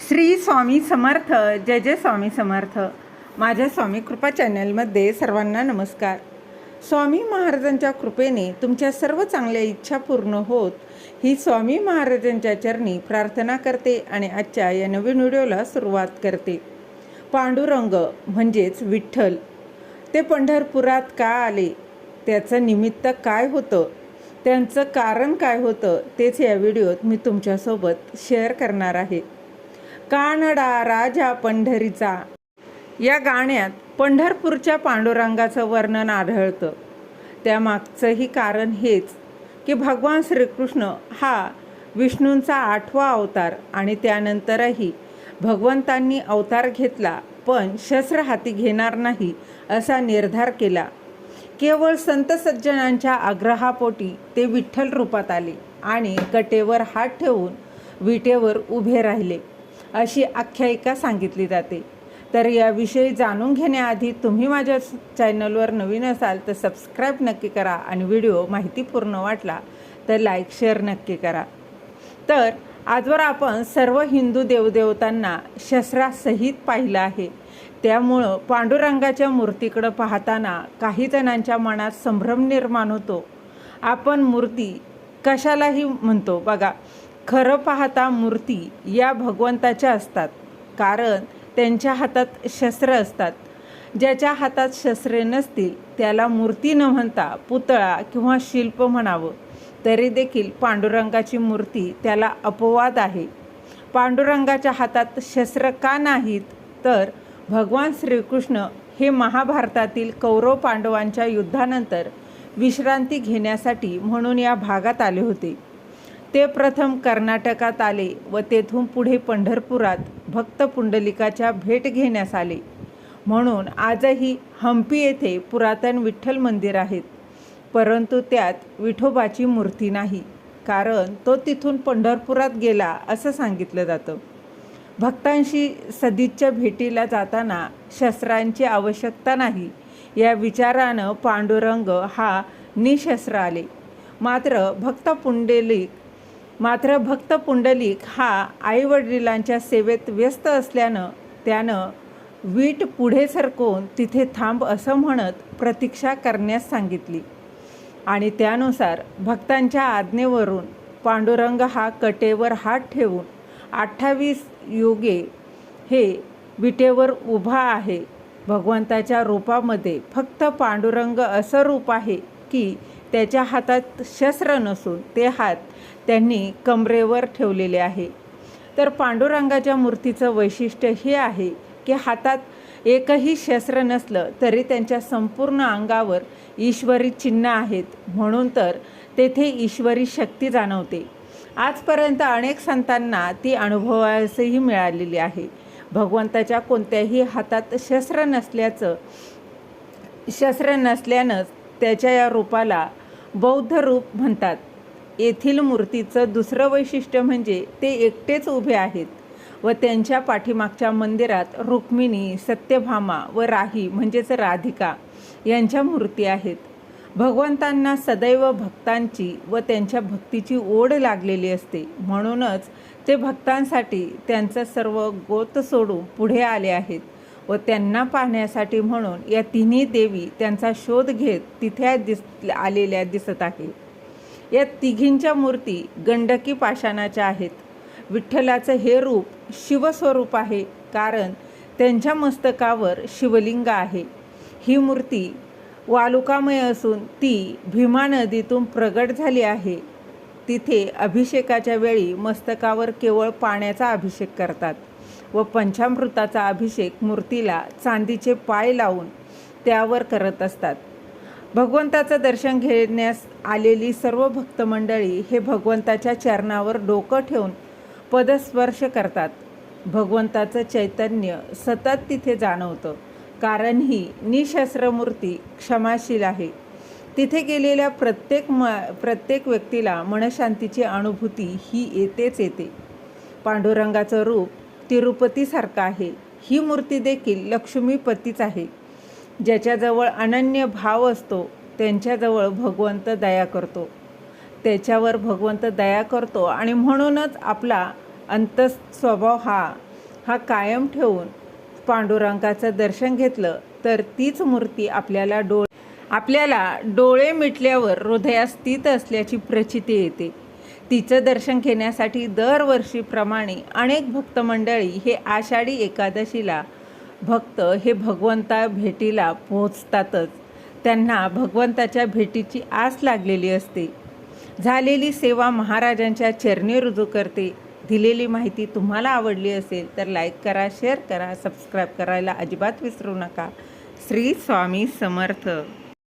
श्री स्वामी समर्थ. जय जय स्वामी समर्थ. माझ्या स्वामी कृपा चॅनलमध्ये सर्वांना नमस्कार. स्वामी महाराजांच्या कृपेने तुमच्या सर्व चांगल्या इच्छा पूर्ण होत ही स्वामी महाराजांच्या चरणी प्रार्थना करते आणि आजच्या या नवीन व्हिडिओला सुरुवात करते. पांडुरंग म्हणजेच विठ्ठल ते पंढरपुरात का आले, त्याचं निमित्त काय होतं, त्यांचं कारण काय होतं, तेच या व्हिडिओत मी तुमच्यासोबत शेअर करणार आहे. कानडा राजा पंढरीचा या गाण्यात पंढरपूरच्या पांडुरंगाचं वर्णन आढळतं. त्यामागचंही कारण हेच की भगवान श्रीकृष्ण हा विष्णूंचा 8वा अवतार आणि त्यानंतरही भगवंतांनी अवतार घेतला, पण शस्त्र हाती घेणार नाही असा निर्धार केला. केवळ संत सज्जनांच्या आग्रहापोटी ते विठ्ठल रूपात आले आणि कटेवर हात ठेवून विटेवर उभे राहिले अशी आख्यायिका सांगितली जाते. तर याविषयी जाणून घेण्याआधी तुम्ही माझ्या चॅनलवर नवीन असाल तर सबस्क्राईब नक्की करा आणि व्हिडिओ माहितीपूर्ण वाटला तर लाईक शेअर नक्की करा. तर आजवर आपण सर्व हिंदू देवदेवतांना शस्त्रासहित पाहिलं आहे. त्यामुळं पांडुरंगाच्या मूर्तीकडं पाहताना काही जणांच्या मनात संभ्रम निर्माण होतो. आपण मूर्ती कशालाही म्हणतो बघा, खरं पाहता मूर्ती या भगवंताच्या असतात, कारण त्यांच्या हातात शस्त्र असतात. ज्याच्या हातात शस्त्रे नसतील त्याला मूर्ती न म्हणता पुतळा किंवा शिल्प म्हणावं. तरी देखील पांडुरंगाची मूर्ती त्याला अपवाद आहे. पांडुरंगाच्या हातात शस्त्र का नाहीत, तर भगवान श्रीकृष्ण हे महाभारतातील कौरव पांडवांच्या युद्धानंतर विश्रांती घेण्यासाठी म्हणून या भागात आले होते. ते प्रथम कर्नाटकात आले व तेथून पुढे पंढरपुरात भक्त पुंडलिकाच्या भेट घेण्यास आले. म्हणून आजही हंपी येथे पुरातन विठ्ठल मंदिर आहेत, परंतु त्यात विठोबाची मूर्ती नाही, कारण तो तिथून पंढरपुरात गेला असं सांगितलं जातं. भक्तांशी सदिच्छा भेटीला जाताना शस्त्रांची आवश्यकता नाही या विचारानं पांडुरंग हा निशस्त्र आले. मात्र भक्त पुंडलिक हा आईवडिलांच्या सेवेत व्यस्त असल्यानं त्यानं वीट पुढे सरकवून तिथे थांब असं म्हणत प्रतीक्षा करण्यास सांगितली आणि त्यानुसार भक्तांच्या आज्ञेवरून पांडुरंग हा कटेवर हात ठेवून 28 योगे हे विटेवर उभा आहे. भगवंताच्या रूपामध्ये फक्त पांडुरंग असं रूप आहे की त्याच्या हातात शस्त्र नसून ते हात त्यांनी कमरेवर ठेवलेले आहे. तर पांडुरंगाच्या मूर्तीचं वैशिष्ट्य हे आहे की हातात एकही शस्त्र नसलं तरी त्यांच्या संपूर्ण अंगावर ईश्वरी चिन्ह आहेत, म्हणून तर तेथे ईश्वरी शक्ती जाणवते. आजपर्यंत अनेक संतांना ती अनुभवायसही मिळालेली आहे. भगवंताच्या कोणत्याही हातात शस्त्र नसल्यानंच त्याच्या या रूपाला बौद्ध रूप म्हणतात. येथील मूर्तीचं दुसरं वैशिष्ट्य म्हणजे ते एकटेच उभे आहेत व त्यांच्या पाठीमागच्या मंदिरात रुक्मिणी, सत्यभामा व राही म्हणजेच राधिका यांच्या मूर्ती आहेत. भगवंतांना सदैव भक्तांची व त्यांच्या भक्तीची ओढ लागलेली असते, म्हणूनच ते भक्तांसाठी त्यांचं सर्व गोत सोडून पुढे आले आहेत व त्यांना पाहण्यासाठी म्हणून या तिन्ही देवी त्यांचा शोध घेत तिथे आलेल्या दिसत आहे. या तिघींच्या मूर्ती गंडकी पाषाणाच्या आहेत. विठ्ठलाचं हे रूप शिवस्वरूप आहे, कारण त्यांच्या मस्तकावर शिवलिंग आहे. ही मूर्ती वालुकामय असून ती भीमा नदीतून प्रगट झाली आहे. तिथे अभिषेकाच्या वेळी मस्तकावर केवळ पाण्याचा अभिषेक करतात व पंचामृताचा अभिषेक मूर्तीला चांदीचे पाय लावून त्यावर करत असतात. भगवंताचं दर्शन घेण्यास आलेली सर्व भक्तमंडळी हे भगवंताच्या चरणावर डोकं ठेवून पदस्पर्श करतात. भगवंताचं चैतन्य सतत तिथे जाणवतं, कारण ही निशस्त्र मूर्ती क्षमाशील आहे. तिथे गेलेल्या प्रत्येक व्यक्तीला मनशांतीची अनुभूती ही येते. पांडुरंगाचं रूप तिरुपतीसारखं आहे. ही मूर्ती देखील लक्ष्मीपतीच आहे. ज्याच्याजवळ अनन्य भाव असतो त्यांच्याजवळ भगवंत दया करतो. त्याच्यावर भगवंत दया करतो आणि म्हणूनच आपला अंतस्वभाव हा हा कायम ठेवून पांडुरंगाचं दर्शन घेतलं तर तीच मूर्ती आपल्याला डोळे मिटल्यावर हृदयात स्थित असल्याची प्रचिती येते. तिचं दर्शन घेण्यासाठी दरवर्षीप्रमाणे अनेक भक्त मंडळी हे आषाढी एकादशीला भक्त हे भगवंता भेटीला पोहोचतातच. त्यांना भगवंताच्या भेटीची आस लागलेली असते. झालेली सेवा महाराजांच्या चरणी रुजू करते. दिलेली माहिती तुम्हाला आवडली असेल तर लाईक करा, शेअर करा, सबस्क्राईब करायला अजिबात विसरू नका. श्री स्वामी समर्थ.